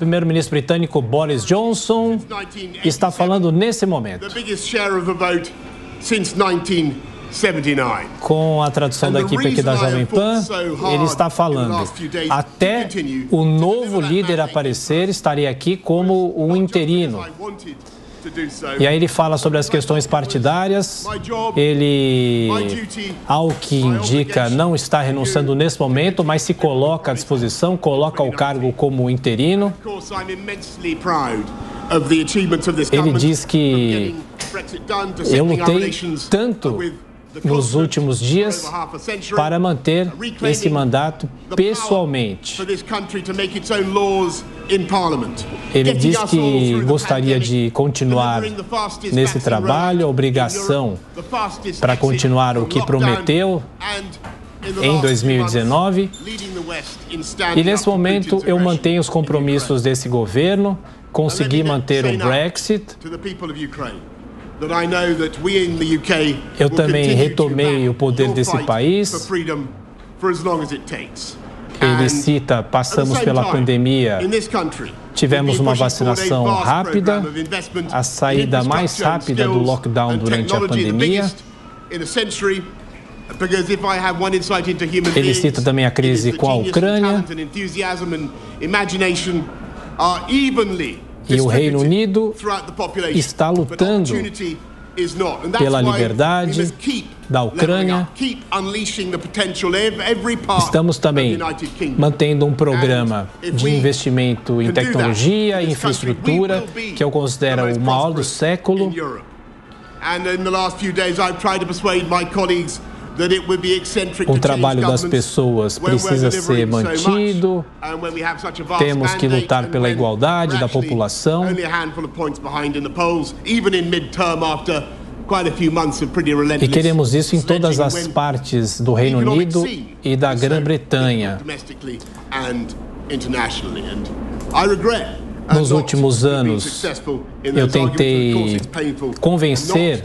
primeiro-ministro britânico Boris Johnson está falando nesse momento. Com a tradução da equipe aqui da Jovem Pan, ele está falando: até o novo líder aparecer, estarei aqui como um interino. E aí ele fala sobre as questões partidárias. Ele, ao que indica, não está renunciando nesse momento, mas se coloca à disposição, coloca o cargo como interino. Ele diz que eu lutei tanto nos últimos dias para manter esse mandato pessoalmente. Ele diz que gostaria de continuar nesse trabalho, a obrigação para continuar o que prometeu em 2019. E nesse momento eu mantenho os compromissos desse governo, consegui manter o Brexit. Eu também retomei o poder desse país. Ele cita: passamos pela pandemia, tivemos uma vacinação rápida, a saída mais rápida do lockdown durante a pandemia. Ele cita também a crise com a Ucrânia. E o Reino Unido está lutando pela liberdade da Ucrânia. Estamos também mantendo um programa de investimento em tecnologia e infraestrutura, que eu considero o maior do século. O trabalho das pessoas precisa ser mantido. Temos que lutar pela igualdade da população. E queremos isso em todas as partes do Reino Unido e da Grã-Bretanha. Nos últimos anos, eu tentei convencer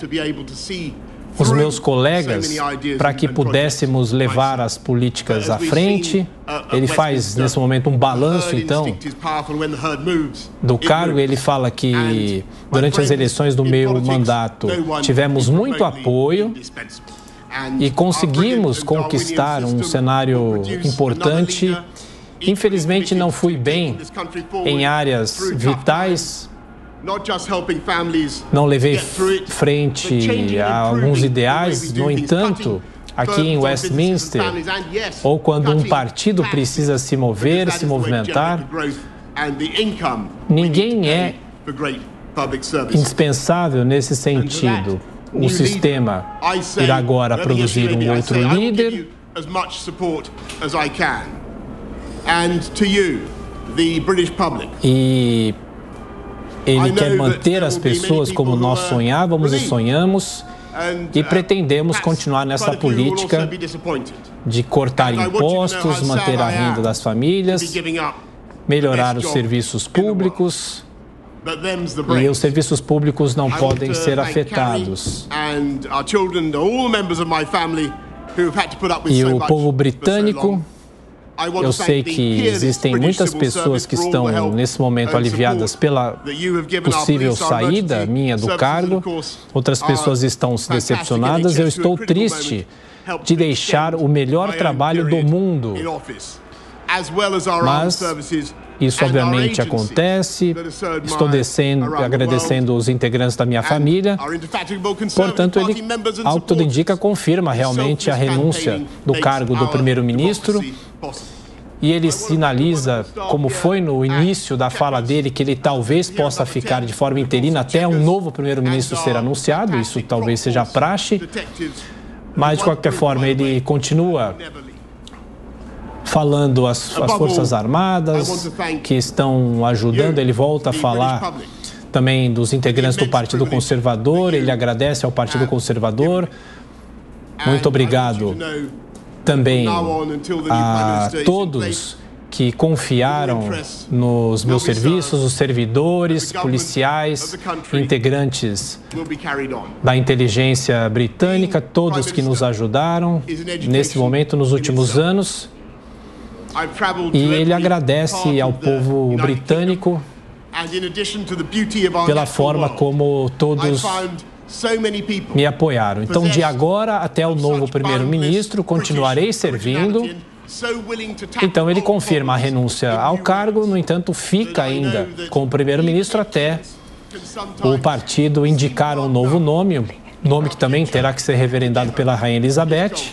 os meus colegas para que pudéssemos levar as políticas à frente. Ele faz, nesse momento, um balanço, então, do cargo. Ele fala que, durante as eleições do meu mandato, tivemos muito apoio e conseguimos conquistar um cenário importante. Infelizmente, não fui bem em áreas vitais. Não levei frente a alguns ideais. No entanto, aqui em Westminster, ou quando um partido precisa se mover, se movimentar, ninguém é indispensável nesse sentido. O sistema irá agora produzir um outro líder. E ele quer manter as pessoas como nós sonhávamos e sonhamos, e pretendemos continuar nessa política de cortar impostos, manter a renda das famílias, melhorar os serviços públicos. E os serviços públicos não podem ser afetados. E o povo britânico, eu sei que existem muitas pessoas que estão, nesse momento, aliviadas pela possível saída minha do cargo. Outras pessoas estão decepcionadas. Eu estou triste de deixar o melhor trabalho do mundo. Mas isso, obviamente, acontece. Estou agradecendo os integrantes da minha família. Portanto, ele, ao que tudo indica, confirma realmente a renúncia do cargo do primeiro-ministro. E ele sinaliza, como foi no início da fala dele, que ele talvez possa ficar de forma interina até um novo primeiro-ministro ser anunciado. Isso talvez seja praxe. Mas, de qualquer forma, ele continua falando as Forças Armadas que estão ajudando. Ele volta a falar também dos integrantes do Partido Conservador. Ele agradece ao Partido Conservador. Muito obrigado também a todos que confiaram nos meus serviços, os servidores, policiais, integrantes da inteligência britânica, todos que nos ajudaram nesse momento, nos últimos anos. E ele agradece ao povo britânico pela forma como todos me apoiaram. Então, de agora até o novo primeiro-ministro, continuarei servindo. Então, ele confirma a renúncia ao cargo, no entanto, fica ainda com o primeiro-ministro até o partido indicar um novo nome que também terá que ser referendado pela Rainha Elizabeth.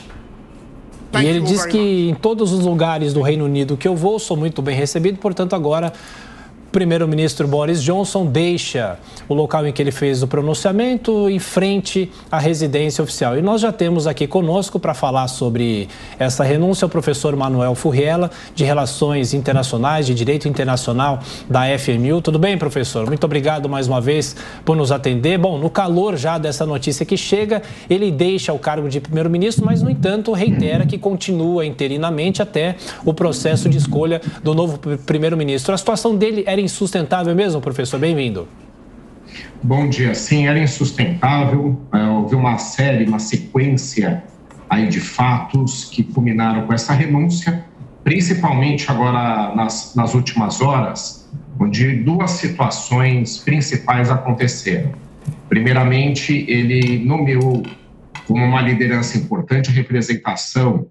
E ele diz que em todos os lugares do Reino Unido que eu vou, sou muito bem recebido, portanto, agora o primeiro-ministro Boris Johnson deixa o local em que ele fez o pronunciamento em frente à residência oficial. E nós já temos aqui conosco para falar sobre essa renúncia o professor Manuel Furriela, de Relações Internacionais, de Direito Internacional da FMU. Tudo bem, professor? Muito obrigado mais uma vez por nos atender. Bom, no calor já dessa notícia que chega, ele deixa o cargo de primeiro-ministro, mas, no entanto, reitera que continua interinamente até o processo de escolha do novo primeiro-ministro. A situação dele era insustentável mesmo, professor? Bem-vindo. Bom dia. Sim, era insustentável. Houve uma sequência aí de fatos que culminaram com essa renúncia, principalmente agora nas últimas horas, onde duas situações principais aconteceram. Primeiramente, ele nomeou como uma liderança importante a representação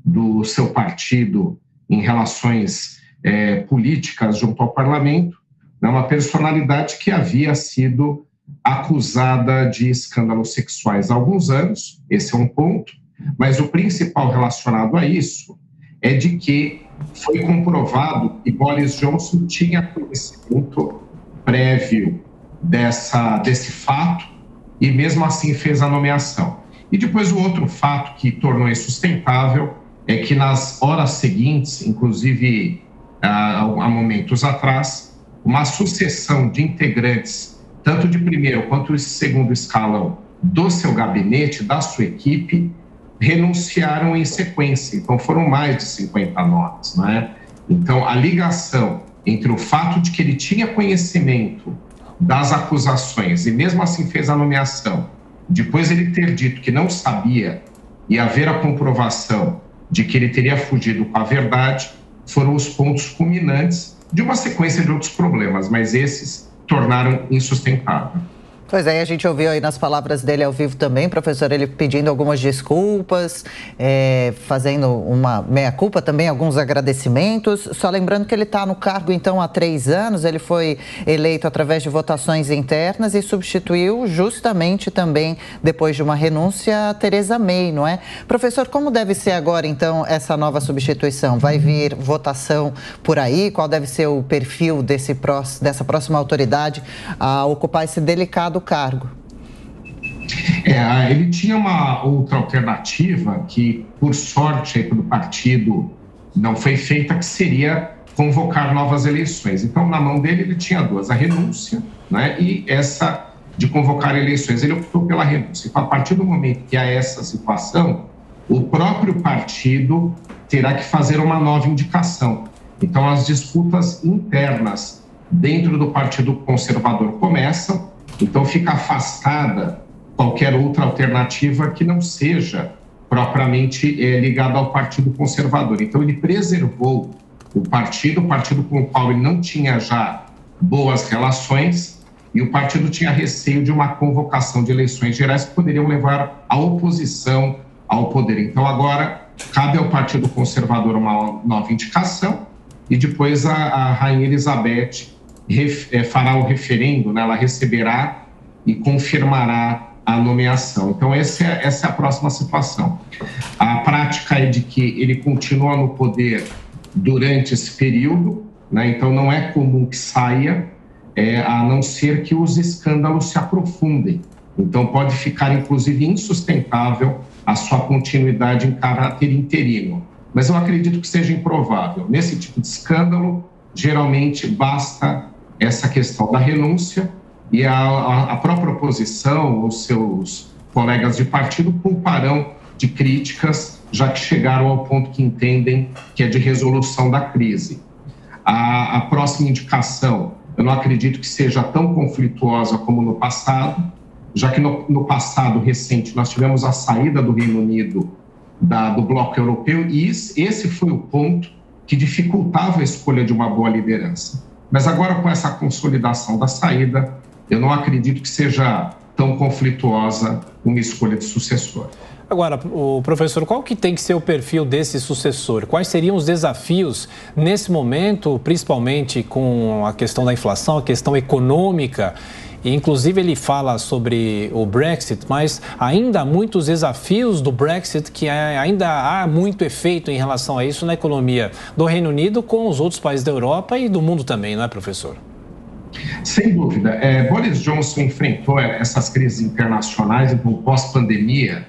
do seu partido em relações políticas junto ao parlamento, uma personalidade que havia sido acusada de escândalos sexuais há alguns anos, esse é um ponto, mas o principal relacionado a isso é de que foi comprovado que Boris Johnson tinha conhecimento prévio desse fato e mesmo assim fez a nomeação. E depois o outro fato que tornou insustentável é que nas horas seguintes, inclusive há momentos atrás, uma sucessão de integrantes, tanto de primeiro quanto de segundo escalão do seu gabinete, da sua equipe, renunciaram em sequência. Então, foram mais de 50 nomes, não é? Então, a ligação entre o fato de que ele tinha conhecimento das acusações e mesmo assim fez a nomeação, depois ele ter dito que não sabia e haver a comprovação de que ele teria fugido com a verdade, foram os pontos culminantes de uma sequência de outros problemas, mas esses tornaram insustentável. Pois é, a gente ouviu aí nas palavras dele ao vivo também, professor, ele pedindo algumas desculpas, fazendo uma meia-culpa também, alguns agradecimentos. Só lembrando que ele está no cargo, então, há 3 anos, ele foi eleito através de votações internas e substituiu justamente também, depois de uma renúncia, a Theresa May, não é? Professor, como deve ser agora, então, essa nova substituição? Vai vir votação por aí? Qual deve ser o perfil dessa próxima autoridade a ocupar esse delicado cargo? Ele tinha uma outra alternativa que, por sorte, do partido não foi feita, que seria convocar novas eleições. Então, na mão dele, ele tinha duas, a renúncia, né, e essa de convocar eleições. Ele optou pela renúncia. Então, a partir do momento que há essa situação, o próprio partido terá que fazer uma nova indicação. Então, as disputas internas dentro do Partido Conservador começam. Então, fica afastada qualquer outra alternativa que não seja propriamente ligada ao Partido Conservador. Então, ele preservou o partido com o qual ele não tinha já boas relações, e o partido tinha receio de uma convocação de eleições gerais que poderiam levar a oposição ao poder. Então, agora, cabe ao Partido Conservador uma nova indicação, e depois a Rainha Elizabeth fará o referendo, né? Ela receberá e confirmará a nomeação. Então, essa é a próxima situação. A prática é de que ele continua no poder durante esse período, né? Então, não é comum que saia, a não ser que os escândalos se aprofundem. Então, pode ficar, inclusive, insustentável a sua continuidade em caráter interino. Mas eu acredito que seja improvável. Nesse tipo de escândalo, geralmente basta essa questão da renúncia e a própria oposição, os seus colegas de partido, pouparão de críticas, já que chegaram ao ponto que entendem que é de resolução da crise. A próxima indicação, eu não acredito que seja tão conflituosa como no passado, já que no passado recente nós tivemos a saída do Reino Unido do bloco europeu, e esse foi o ponto que dificultava a escolha de uma boa liderança. Mas agora, com essa consolidação da saída, eu não acredito que seja tão conflituosa uma escolha de sucessor. Agora, o professor, qual que tem que ser o perfil desse sucessor? Quais seriam os desafios nesse momento, principalmente com a questão da inflação, a questão econômica? E, inclusive, ele fala sobre o Brexit, mas ainda há muitos desafios do Brexit, que ainda há muito efeito em relação a isso na economia do Reino Unido com os outros países da Europa e do mundo também, não é, professor? Sem dúvida. Boris Johnson enfrentou essas crises internacionais, então, pós-pandemia,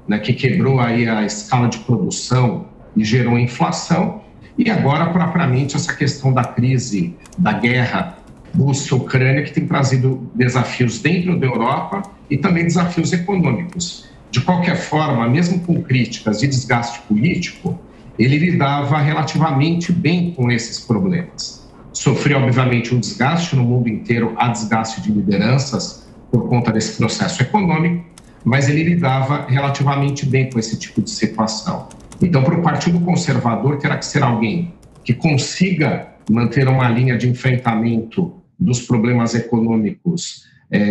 né, que quebrou aí a escala de produção e gerou inflação. E agora, propriamente, essa questão da crise, da guerra Rússia-Ucrânia, que tem trazido desafios dentro da Europa e também desafios econômicos. De qualquer forma, mesmo com críticas de desgaste político, ele lidava relativamente bem com esses problemas. Sofreu, obviamente, um desgaste no mundo inteiro, há desgaste de lideranças por conta desse processo econômico, mas ele lidava relativamente bem com esse tipo de situação. Então, para o Partido Conservador, terá que ser alguém que consiga manter uma linha de enfrentamento dos problemas econômicos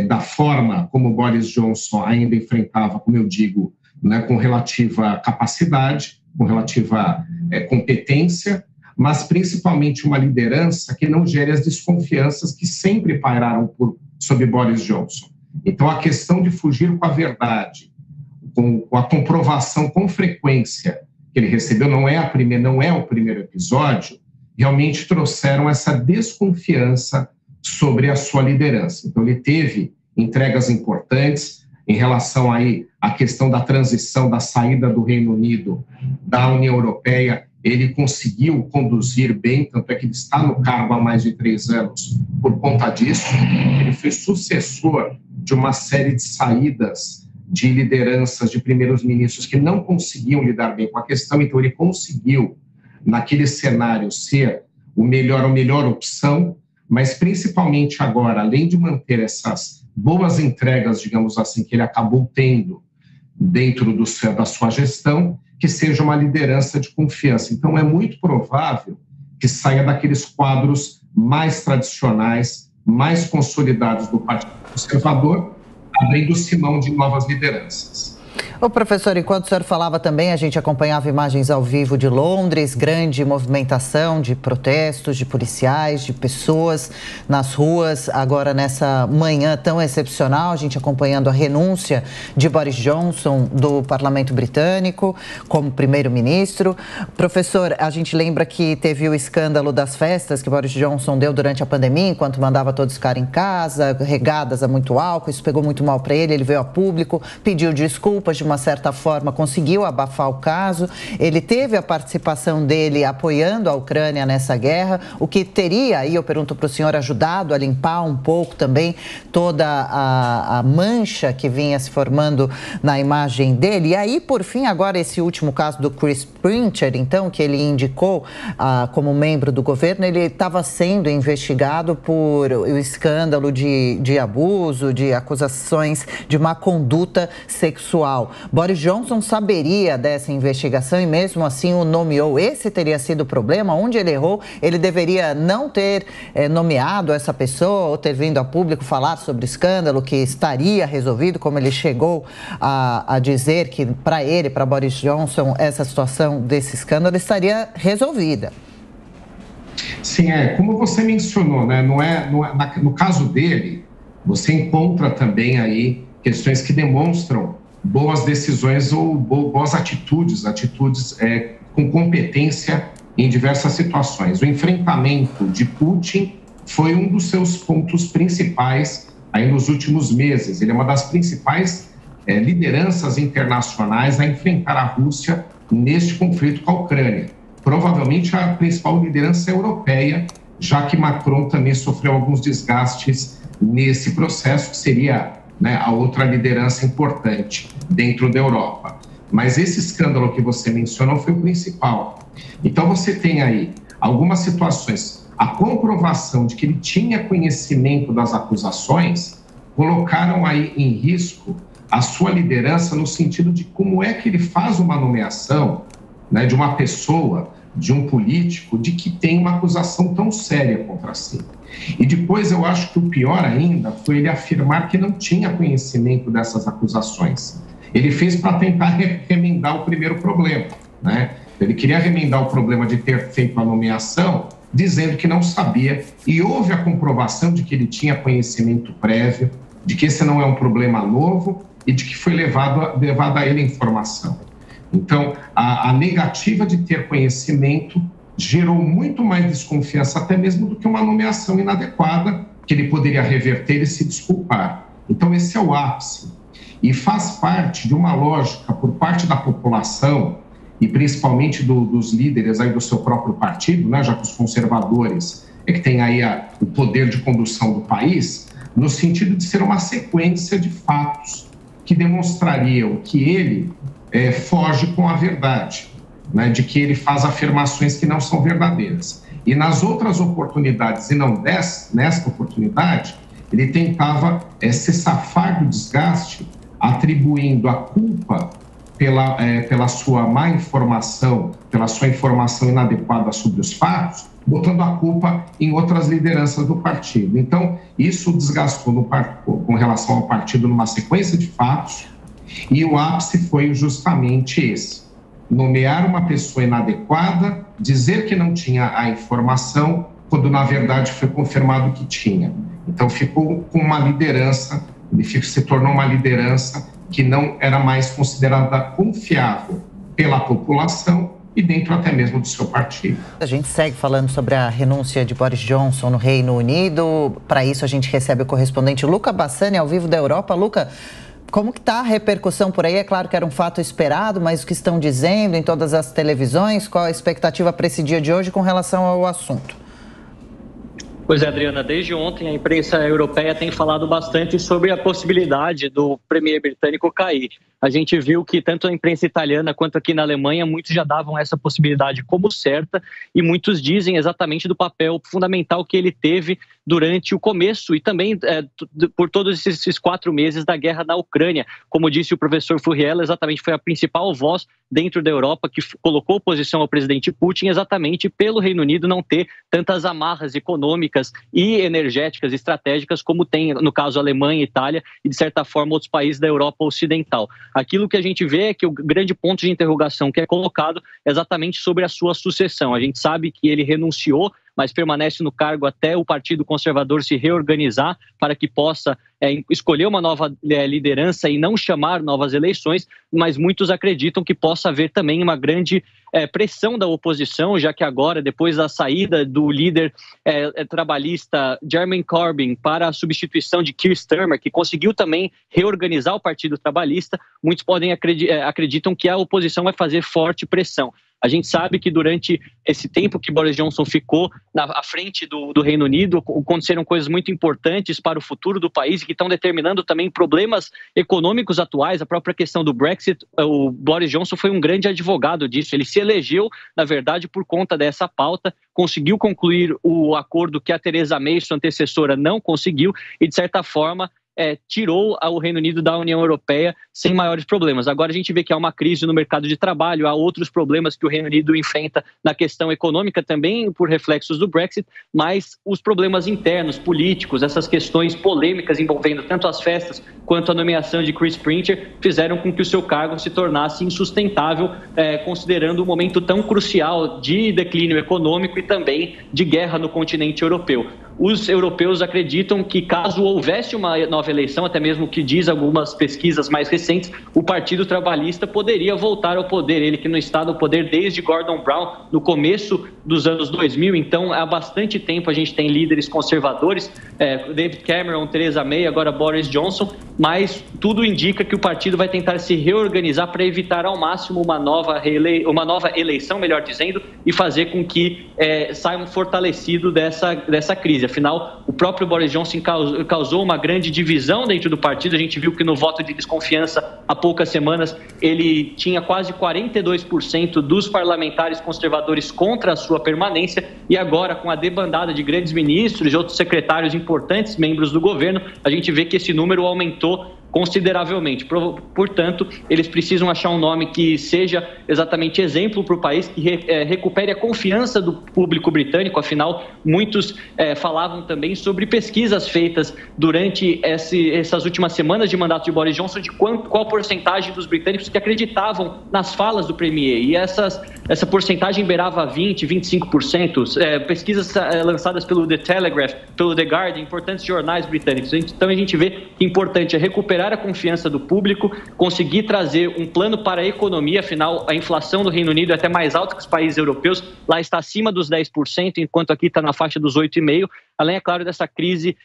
da forma como Boris Johnson ainda enfrentava, como eu digo, né, com relativa capacidade, com relativa competência, mas principalmente uma liderança que não gere as desconfianças que sempre pairaram sobre Boris Johnson. Então, a questão de fugir com a verdade, com a comprovação com frequência que ele recebeu, não é o primeiro episódio, realmente trouxeram essa desconfiança sobre a sua liderança. Então, ele teve entregas importantes em relação aí à questão da transição, da saída do Reino Unido da União Europeia. Ele conseguiu conduzir bem, tanto é que ele está no cargo há mais de 3 anos por conta disso. Ele foi sucessor de uma série de saídas de lideranças, de primeiros ministros que não conseguiam lidar bem com a questão, então ele conseguiu, naquele cenário, ser a melhor opção, mas principalmente agora, além de manter essas boas entregas, digamos assim, que ele acabou tendo dentro da sua gestão, que seja uma liderança de confiança. Então, é muito provável que saia daqueles quadros mais tradicionais, mais consolidados do Partido Conservador, abrindo-se mão de novas lideranças. Ô, professor, enquanto o senhor falava também, a gente acompanhava imagens ao vivo de Londres, grande movimentação de protestos, de policiais, de pessoas nas ruas. Agora, nessa manhã tão excepcional, a gente acompanhando a renúncia de Boris Johnson do Parlamento Britânico como primeiro-ministro. Professor, a gente lembra que teve o escândalo das festas que Boris Johnson deu durante a pandemia, enquanto mandava todos ficarem em casa, regadas a muito álcool. Isso pegou muito mal para ele, ele veio a público, pediu desculpas, de uma certa forma, conseguiu abafar o caso. Ele teve a participação dele apoiando a Ucrânia nessa guerra, o que teria, aí eu pergunto para o senhor, ajudado a limpar um pouco também toda a mancha que vinha se formando na imagem dele. E aí, por fim, agora esse último caso do Chris Pincher, então, que ele indicou como membro do governo, ele estava sendo investigado por o escândalo de abuso, de acusações de má conduta sexual. Boris Johnson saberia dessa investigação e mesmo assim o nomeou. Esse teria sido o problema? Onde ele errou? Ele deveria não ter nomeado essa pessoa ou ter vindo a público falar sobre o escândalo que estaria resolvido, como ele chegou a dizer que para ele, para Boris Johnson, essa situação desse escândalo estaria resolvida. Sim, como você mencionou, né? No caso dele, você encontra também aí questões que demonstram boas decisões ou boas atitudes com competência em diversas situações. O enfrentamento de Putin foi um dos seus pontos principais aí nos últimos meses. Ele é uma das principais lideranças internacionais a enfrentar a Rússia neste conflito com a Ucrânia. Provavelmente a principal liderança europeia, já que Macron também sofreu alguns desgastes nesse processo, que seria a outra liderança importante dentro da Europa. Mas esse escândalo que você mencionou foi o principal. Então, você tem aí algumas situações, a comprovação de que ele tinha conhecimento das acusações, colocaram aí em risco a sua liderança no sentido de como é que ele faz uma nomeação de uma pessoa de um político de que tem uma acusação tão séria contra si. E depois eu acho que o pior ainda foi ele afirmar que não tinha conhecimento dessas acusações. Ele fez para tentar remendar o primeiro problema, né? Ele queria remendar o problema de ter feito a nomeação, dizendo que não sabia, e houve a comprovação de que ele tinha conhecimento prévio, de que esse não é um problema novo e de que foi levada a ele a informação. Então, a negativa de ter conhecimento gerou muito mais desconfiança, até mesmo do que uma nomeação inadequada, que ele poderia reverter e se desculpar. Então, esse é o ápice. E faz parte de uma lógica por parte da população, e principalmente dos líderes aí do seu próprio partido, né, já que os conservadores é que têm aí o poder de condução do país, no sentido de ser uma sequência de fatos que demonstrariam que ele foge com a verdade, né, de que ele faz afirmações que não são verdadeiras. E nas outras oportunidades, e não nesta oportunidade, ele tentava se safar do desgaste, atribuindo a culpa pela sua má informação, pela sua informação inadequada sobre os fatos, botando a culpa em outras lideranças do partido. Então, isso desgastou com relação ao partido numa sequência de fatos, e o ápice foi justamente esse: nomear uma pessoa inadequada, dizer que não tinha a informação, quando na verdade foi confirmado que tinha. Então, ficou com uma liderança, ele se tornou uma liderança que não era mais considerada confiável pela população e dentro até mesmo do seu partido. A gente segue falando sobre a renúncia de Boris Johnson no Reino Unido. Para isso, a gente recebe o correspondente Luca Bassani, ao vivo da Europa. Luca, como que está a repercussão por aí? É claro que era um fato esperado, mas o que estão dizendo em todas as televisões? Qual a expectativa para esse dia de hoje com relação ao assunto? Pois é, Adriana, desde ontem a imprensa europeia tem falado bastante sobre a possibilidade do premier britânico cair. A gente viu que tanto a imprensa italiana quanto aqui na Alemanha, muitos já davam essa possibilidade como certa, e muitos dizem exatamente do papel fundamental que ele teve durante o começo e também por todos esses 4 meses da guerra na Ucrânia. Como disse o professor Furriel, exatamente foi a principal voz dentro da Europa que colocou oposição ao presidente Putin, exatamente pelo Reino Unido não ter tantas amarras econômicas e energéticas estratégicas como tem, no caso, a Alemanha, Itália e, de certa forma, outros países da Europa Ocidental. Aquilo que a gente vê é que o grande ponto de interrogação que é colocado é exatamente sobre a sua sucessão. A gente sabe que ele renunciou, mas permanece no cargo até o Partido Conservador se reorganizar para que possa escolher uma nova liderança e não chamar novas eleições, mas muitos acreditam que possa haver também uma grande pressão da oposição, já que agora, depois da saída do líder trabalhista Jeremy Corbyn para a substituição de Keir Starmer, que conseguiu também reorganizar o Partido Trabalhista, muitos acreditam que a oposição vai fazer forte pressão. A gente sabe que durante esse tempo que Boris Johnson ficou à frente do Reino Unido, aconteceram coisas muito importantes para o futuro do país e que estão determinando também problemas econômicos atuais. A própria questão do Brexit, o Boris Johnson foi um grande advogado disso. Ele se elegeu, na verdade, por conta dessa pauta, conseguiu concluir o acordo que a Theresa May, sua antecessora, não conseguiu e, de certa forma, tirou o Reino Unido da União Europeia sem maiores problemas. Agora a gente vê que há uma crise no mercado de trabalho, há outros problemas que o Reino Unido enfrenta na questão econômica também por reflexos do Brexit, mas os problemas internos, políticos, essas questões polêmicas envolvendo tanto as festas quanto a nomeação de Chris Princher fizeram com que o seu cargo se tornasse insustentável, considerando um momento tão crucial de declínio econômico e também de guerra no continente europeu. Os europeus acreditam que caso houvesse uma nova eleição, até mesmo que diz algumas pesquisas mais recentes, o Partido Trabalhista poderia voltar ao poder, ele que não está no poder desde Gordon Brown, no começo dos anos 2000, então há bastante tempo a gente tem líderes conservadores, David Cameron, Theresa May, agora Boris Johnson, mas tudo indica que o partido vai tentar se reorganizar para evitar ao máximo uma nova eleição, melhor dizendo, e fazer com que saiam fortalecidos dessa crise. Afinal, o próprio Boris Johnson causou uma grande divisão dentro do partido. A gente viu que no voto de desconfiança, há poucas semanas, ele tinha quase 42% dos parlamentares conservadores contra a sua permanência. E agora, com a debandada de grandes ministros e outros secretários importantes, membros do governo, a gente vê que esse número aumentou consideravelmente. Portanto, eles precisam achar um nome que seja exatamente exemplo para o país, que recupere a confiança do público britânico. Afinal, muitos falavam também sobre pesquisas feitas durante essas últimas semanas de mandato de Boris Johnson, de qual porcentagem dos britânicos que acreditavam nas falas do Premier. E essa porcentagem beirava 20%, 25%. Pesquisas lançadas pelo The Telegraph, pelo The Guardian, importantes jornais britânicos. Então, a gente vê que importante é recuperar a confiança do público, conseguir trazer um plano para a economia. Afinal, a inflação do Reino Unido é até mais alta que os países europeus, lá está acima dos 10%, enquanto aqui está na faixa dos 8,5%, além, é claro, dessa crise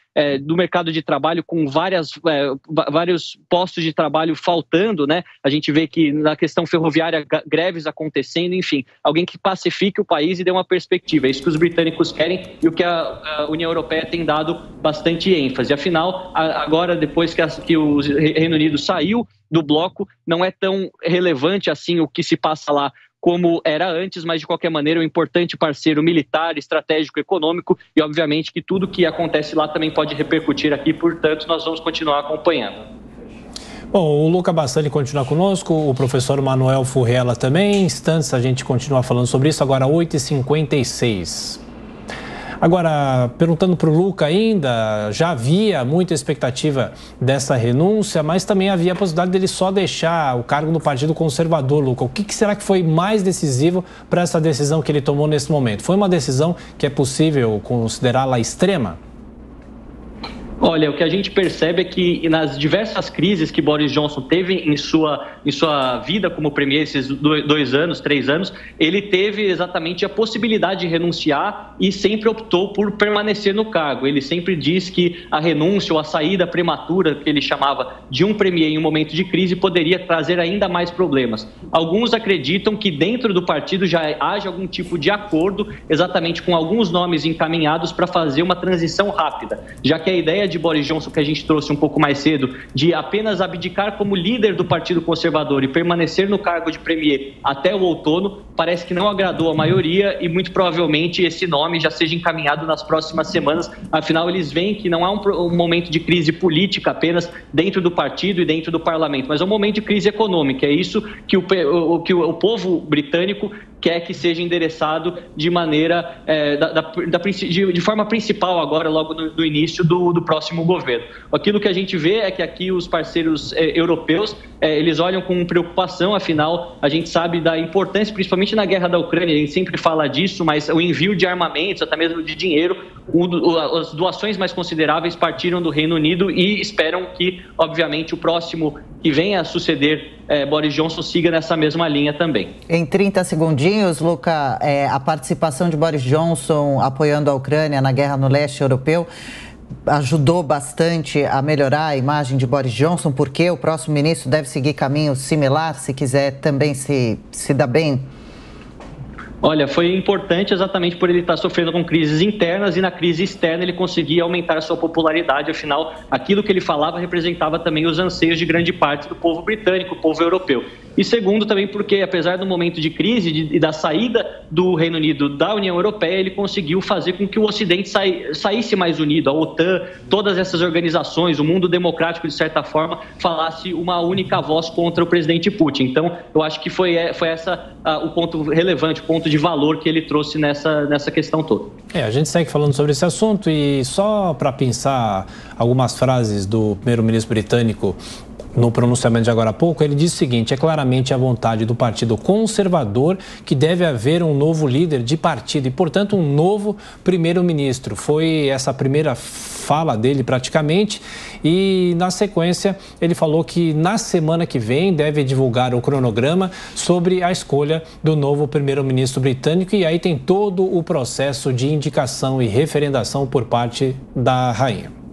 do mercado de trabalho, com vários postos de trabalho faltando, né? A gente vê que na questão ferroviária, greves acontecendo, enfim, alguém que pacifique o país e dê uma perspectiva. É isso que os britânicos querem e o que a União Europeia tem dado bastante ênfase. Afinal, agora, depois que o Reino Unido saiu do bloco, não é tão relevante assim o que se passa lá como era antes, mas de qualquer maneira é um importante parceiro militar, estratégico, econômico, e obviamente que tudo que acontece lá também pode repercutir aqui, portanto nós vamos continuar acompanhando. Bom, o Luca Bassani continua conosco, o professor Manuel Furriela também. Em instantes a gente continua falando sobre isso, agora 8h56. Agora, perguntando para o Luca ainda, já havia muita expectativa dessa renúncia, mas também havia a possibilidade dele só deixar o cargo no Partido Conservador, Luca. O que será que foi mais decisivo para essa decisão que ele tomou nesse momento? Foi uma decisão que é possível considerá-la extrema? Olha, o que a gente percebe é que nas diversas crises que Boris Johnson teve em sua vida como premier, esses 2 anos, 3 anos, ele teve exatamente a possibilidade de renunciar e sempre optou por permanecer no cargo. Ele sempre diz que a renúncia ou a saída prematura, que ele chamava, de um premier em um momento de crise, poderia trazer ainda mais problemas. Alguns acreditam que dentro do partido já haja algum tipo de acordo, exatamente com alguns nomes encaminhados para fazer uma transição rápida, já que a ideia de Boris Johnson, que a gente trouxe um pouco mais cedo, de apenas abdicar como líder do Partido Conservador e permanecer no cargo de premier até o outono, parece que não agradou a maioria e muito provavelmente esse nome já seja encaminhado nas próximas semanas. Afinal, eles veem que não há um momento de crise política apenas dentro do partido e dentro do parlamento, mas é um momento de crise econômica. É isso que o povo britânico quer que seja endereçado de maneira de forma principal agora, logo no início do próximo governo. Aquilo que a gente vê é que aqui os parceiros europeus, eles olham com preocupação, afinal, a gente sabe da importância, principalmente na guerra da Ucrânia, a gente sempre fala disso, mas o envio de armamentos, até mesmo de dinheiro, as doações mais consideráveis partiram do Reino Unido e esperam que, obviamente, o próximo que venha a suceder Boris Johnson siga nessa mesma linha também. Em 30 segundinhos, Luca, a participação de Boris Johnson apoiando a Ucrânia na guerra no leste europeu ajudou bastante a melhorar a imagem de Boris Johnson, porque o próximo ministro deve seguir caminho similar, se quiser também se dar bem? Olha, foi importante exatamente por ele estar sofrendo com crises internas e na crise externa ele conseguia aumentar a sua popularidade. Afinal, aquilo que ele falava representava também os anseios de grande parte do povo britânico, o povo europeu. E segundo, também porque, apesar do momento de crise e da saída do Reino Unido da União Europeia, ele conseguiu fazer com que o Ocidente saísse mais unido. A OTAN, todas essas organizações, o mundo democrático, de certa forma, falasse uma única voz contra o presidente Putin. Então, eu acho que foi essa o ponto relevante, o ponto de valor que ele trouxe nessa questão toda. A gente segue falando sobre esse assunto e só para pensar algumas frases do primeiro-ministro britânico no pronunciamento de agora há pouco, ele disse o seguinte: é claramente a vontade do Partido Conservador que deve haver um novo líder de partido e, portanto, um novo primeiro-ministro. Foi essa a primeira fala dele praticamente e, na sequência, ele falou que na semana que vem deve divulgar o cronograma sobre a escolha do novo primeiro-ministro britânico e aí tem todo o processo de indicação e referendação por parte da rainha.